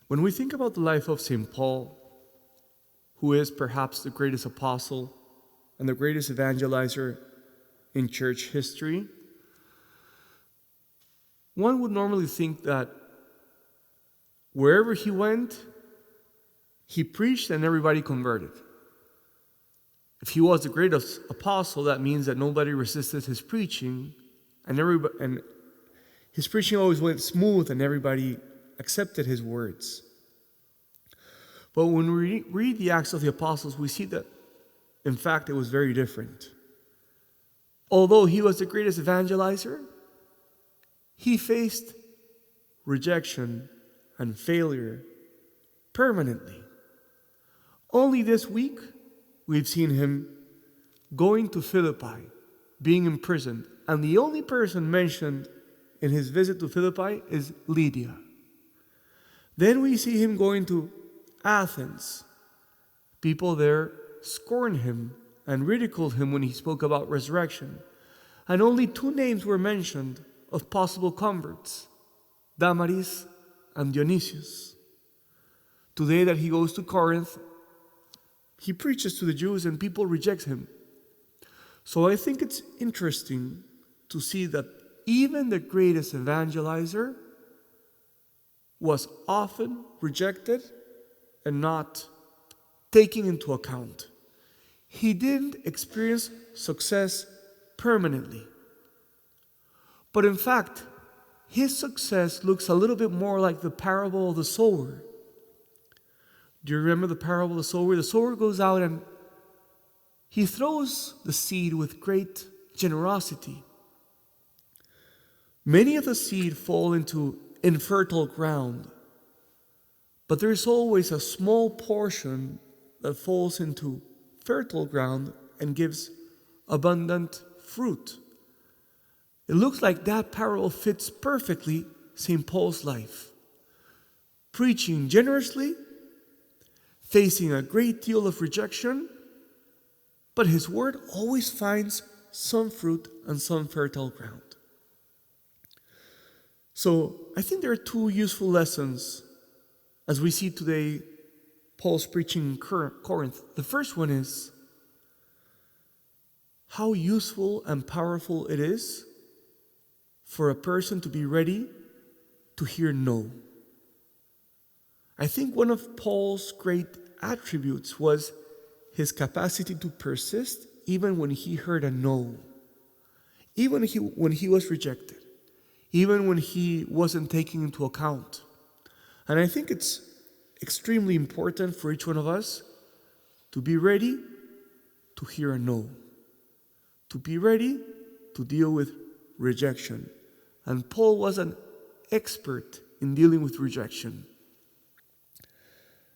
When we think about the life of St. Paul, who is perhaps the greatest apostle and the greatest evangelizer in church history, one would normally think that wherever he went, he preached and everybody converted. If he was the greatest apostle, that means that nobody resisted his preaching, and his preaching always went smooth and everybody accepted his words. But when we read the Acts of the Apostles, we see that, in fact, it was very different. Although he was the greatest evangelizer, he faced rejection and failure permanently. Only this week, we've seen him going to Philippi, being imprisoned, and the only person mentioned in his visit to Philippi is Lydia. Then we see him going to Athens. People there scorned him and ridiculed him when he spoke about resurrection. And only 2 names were mentioned of possible converts, Damaris and Dionysius. Today that he goes to Corinth, he preaches to the Jews and people reject him. So I think it's interesting to see that even the greatest evangelizer was often rejected and not taken into account. He didn't experience success permanently. But in fact, his success looks a little bit more like the parable of the sower. Do you remember the parable of the sower? The sower goes out and he throws the seed with great generosity. Many of the seed fall into infertile ground, but there is always a small portion that falls into fertile ground and gives abundant fruit. It looks like that parable fits perfectly St. Paul's life. Preaching generously, facing a great deal of rejection, but his word always finds some fruit and some fertile ground. So I think there are 2 useful lessons as we see today Paul's preaching in Corinth. The first one is how useful and powerful it is for a person to be ready to hear no. I think one of Paul's great attributes was his capacity to persist even when he heard a no, even when he was rejected, even when he wasn't taken into account. And I think it's extremely important for each one of us to be ready to hear a no, to be ready to deal with rejection. And Paul was an expert in dealing with rejection.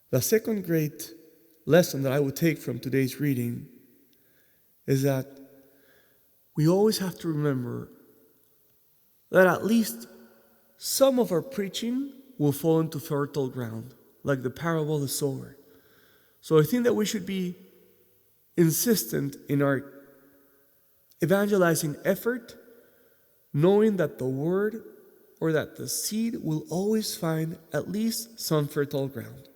The second great lesson that I would take from today's reading is that we always have to remember that at least some of our preaching will fall into fertile ground, like the parable of the sower. So I think that we should be insistent in our evangelizing effort, knowing that the word or that the seed will always find at least some fertile ground.